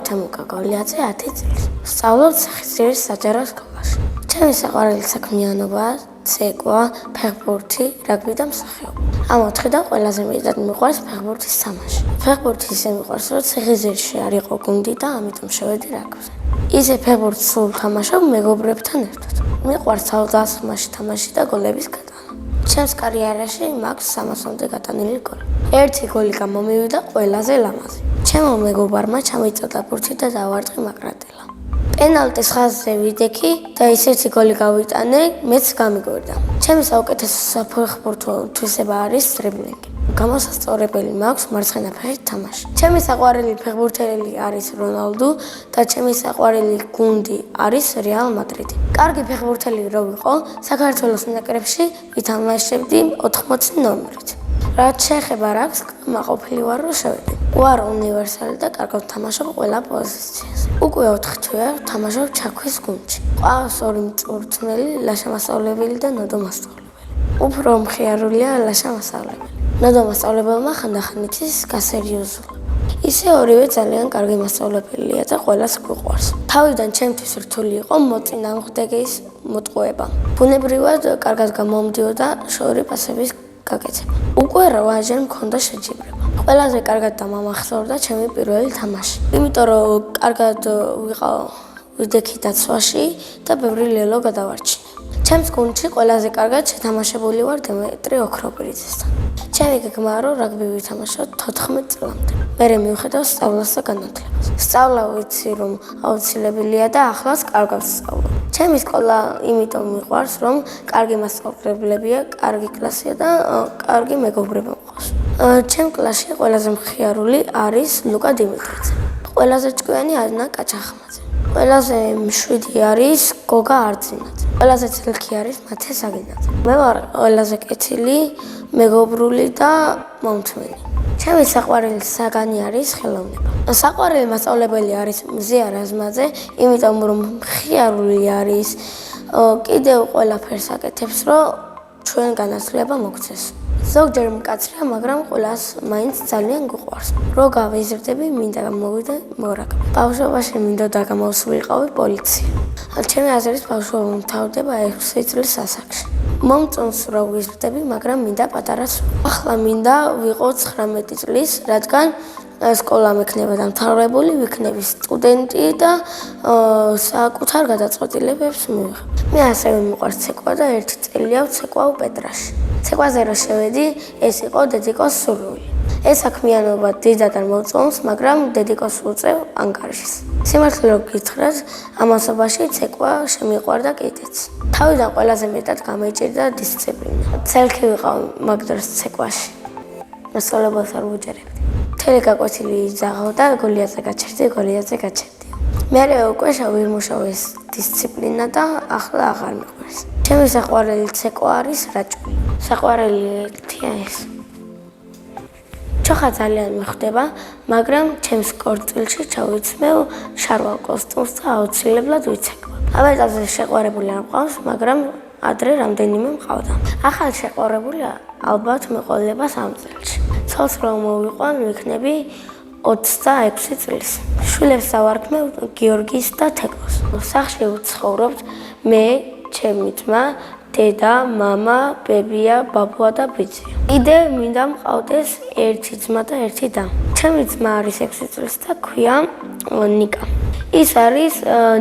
თემო გაგოლიაძე 10 წელი. სწავლობ სახისძირის საჯარო სკოლაში. ჩემი საყვარელი საქმიანობაა ცეკვა, ფეხბურთი, რაგბი და მსახიობობა. ამ 4-დან ყველაზე მეტად მიყვარს ფეხბურთის თამაში. ფეხბურთი ისე მიყვარს, რომ ციხისძირში არ იყო გუნდი და ამიტომ შევედი რაგბზე. ისე ფეხბურთს სულ თამაშობ მეგობრებთან ერთად. მიყვარს თავდასხმაში თამაში და გოლების გატანა. ჩემს კარიერაში მაქვს 300-მდე გატანილი გოლი. ერთი გოლი გამომივიდა ყველაზე ლამაზი. ჩემო მეგობარმა ჩამიწოდა ბურთი და დავარტყი მაკრატელა. პენალტის ხაზზე ვიდექი და ისეთი გოლი გავიტანე, მეც გამიგვერდა. ჩემი საუკეთესო საფეხბურთო თვისება არის დრიბლინგი. გამოსასწორებელი მაქვს მარცხენა ფეხით თამაში. ჩემი საყვარელი ფეხბურთელი არის რონალდუ და ჩემი საყვარელი გუნდი არის რეალ მადრიდი. კარგი ფეხბურთელი რო ვიყო, საქართველოს ნაკრებში ვითამაშებდი 80 ნომრით. რაც შეეხება რაგბს, მაყოფილი ვარ რომ შევედი. ვარ უნივერსალი და კარგად თამაშობ ყველა პოზიციაზე. უკვე 4 თვეა თამაშობ ჩაქვის გუნდში. ყავს 2 მწვრთნელი, ლაშა მასწავლებელი და ნოდო მასწავლებელი. უფრო მხიარულია ლაშა მასწავლებელი. ნოდო მასწავლებელმა ხანდახან იცის გასერიოზულობა. ისე ორივე ძალიან კარგი მასწავლებელია და ყველას გვიყვარს. თავიდან ჩემთვის რთული იყო მოწინააღმდეგის მოტყუება. ბუნებრივად კარგად გამომდიოდა შორი პასების გაკეთება. უკვე 8-ჯერ მქონდა შეჯიბრება. ყველაზე კარგად დამამახსოვრდა ჩემი პირველი თამაში. იმიტომ რომ კარგად ვიდექი დაცვაში და ბევრი ლელო გადავარჩინე. ჩემს გუნდში ყველაზე კარგად შეთამაშებული ვარ დიმიტრი ოქროპირიძესთან. ჩემი გეგმაა რომ რაგბი ვითამაშოთ 14 წლამდე. მერე მივხედავ სწავლას და განათლებას. სწავლა ვიცი რომ აუცილებელია და ახლაც კარგად ვსწავლობ. ჩემი სკოლა იმიტომ მიყვარს რომ კარგი მასწავლებლებია, კარგი კლასია და კარგი მეგობრები მყავს. ჩემ კლასში ყველაზე მხიარული არის ლუკა დიმიტრიძე. ყველაზე ჭკვიანი ანა კაჩახმაძე. ყველაზე მშვიდი არის გოგა არძინაძე. ყველაზე ცილკი არის მათე საგინაძე. მე ვარ ყველაზე კეთილი, მეგობრული და მომთმენი. ჩემი საყვარელი საგანი არის ხელოვნება. საყვარელი მასწავლებელი არის მზია რაზმაძე, იმიტომ რომ მხიარული არის, კიდევ ყველაფერს აკეთებს, რომ ჩვენ განათლება მოგცეს. ზოგჯერ მკაცრია, მაგრამ ყველას მაინც ძალიან გვიყვარს. რო გავიზრდები, მინდა გამოვიდე მორაგბე. ბავშვობაში მინდოდა გამოვსულიყავი პოლიცია. ჩემი აზრით ბავშვობა მთავრდება 6 წლის ასაკში. მომწონს რო ვიზრდები, მაგრამ მინდა პატარას. ახლა მინდა ვიყო 19 წლის, რადგან სკოლა მექნება დამთავრებული, ვიქნები სტუდენტი და საკუთარ გადაწყვეტილებებს მივიღებ. მე ასევე მიყვარს ცეკვა და 1 წელია ვცეკვავ პეტრაში. ცეკვაზე რო შევედი, ეს იყო დედიკოს სურვილი. ეს საქმიანობა დიდად არ მოწონს, მაგრამ დედიკოს უწევ ანგარიშს. სიმართლე რომ გითხრათ, ამასობაში ცეკვა შემიყვარდა კიდეც. თავიდან ყველაზე მეტად გამეჭირდა დისციპლინა. ცელქი ვიყავ მაგდროს ცეკვაში. მასწავლებელს არ ვუჯერებდი. მთელი გაკვეთილი იძაღო და გოლიაზე გაჩერდი. მერე უკვე შევიმუშავე ეს დისციპლინა და ახლა აღარ მიყვარს. ჩემი საყვარელი ცეკვა არის რაჭული. საყვარელი ერთია ეს. ჩოხა ძალიან მიხვდება, მაგრამ ჩემს კორწილში ჩავიცმევ შარვალ კოსტუმს და აუცილებლად ვიცეკვავ. ამეტაზე შეყვარებული არ მყავს, მაგრამ ადრე რამდენიმე მყავდა. ახალ შეყვარებული ალბათ მეყოლება 3 წელში. ცოლს რომ მოვიყვან, ვიქნები 26 წლის. შვილებს დავარქმევ გიორგის და თეკლოს. სახლში ვცხოვრობთ მე, ჩემი ძმა, დედა, მამა, ბებია, ბაბუა და ბიძია. კიდევ მინდა მყავდეს 1 ძმა და 1 და. ჩემი ძმა არის 6 წლის და ქვია ნიკა. ის არის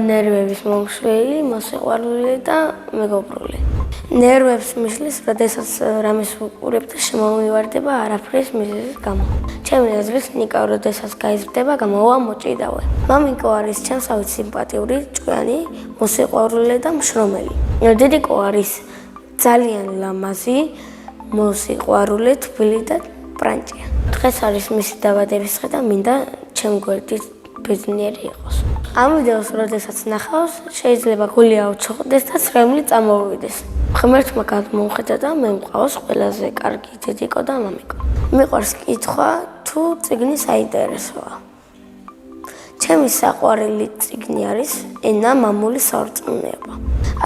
ნერვების მომშველი, მოსიყვარული და მეგობრული. ნერვებს მისლის, როდესაც რამეს ვუყურებ და შემომივარდება არაფრის მიზეზის გამო. ჩემი აზრით, ნიკა როდესაც გაიზრდება, გამოვა მოჭიდავე. მამიკო არის ჩემსავით სიმპათიური, ჭკვიანი, მოსიყვარულე და მშრომელი. დედიკო არის ძალიან ლამაზი, მოსიყვარულე, თბილი და პრანჭია. დღეს არის მისი დაბადების დღე და მინდა ჩემ გვერდით ბედნიერი იყოს. ამ ვიდეოს როდესაც ნახავს, შეიძლება გული აუჩოყდეს და ცხემლი წამოვიდეს. ღმერთმა გადმოუხედა და მე მყავს ყველაზე კარგი დედიკო და მამიკო. მიყვარს კითხვა თუ წიგნი საინტერესოა. ჩემი საყვარელი წიგნი არის ენა მამული საორწმუნოება.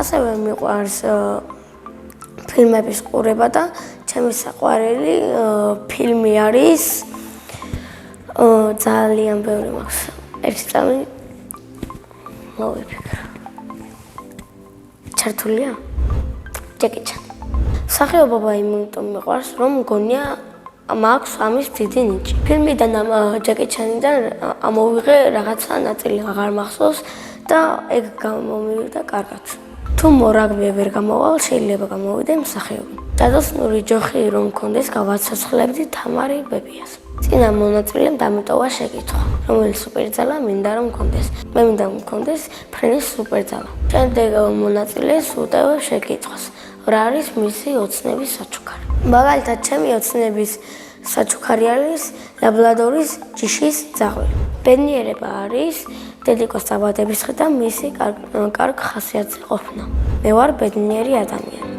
ასევე მიყვარს ფილმების ყურება და ჩემი საყვარელი ფილმი არის ძალიან ბევრი მაქვს. ერთი წამი მოვიფიქრე. ჩართულია? ჯეკი ჩანი. სახეობა იმიტომ მიყვარს, რომ მგონია მაქვს ამის დიდი ნიჭი. ფილმიდან ამ ჯეკი ჩანიდან ამოვიღე რაღაცა ნაწილი აღარ მახსოვს და ეგ გამომივიდა კარგად. თუ მორაგბე ვერ გამოვალ, შეიძლება გამოვიდე მსახიობი. დადოსნური ჯოხი რომ მქონდეს, გავაცოცხლებდი თამარი ბებიას. წინა მონაწილემ დამიტოვა შეკითხვა, რომელი სუპერძალა მინდა რომ მქონდეს. მე მინდა მქონდეს ფრენის სუპერძალა. შემდეგ მონაწილეს უტევებ შეკითხვას, რა არის მისი ოცნების საჩუქარი. მაგალითად, ჩემი ოცნების საჩუქარი არის ლაბრადორის ჯიშის ძაღლი. ბედნიერება არის დედიკოს დაბადების დღე და მისი კარგ ხასიათზე ყოფნა. მე ვარ ბედნიერი ადამიანი.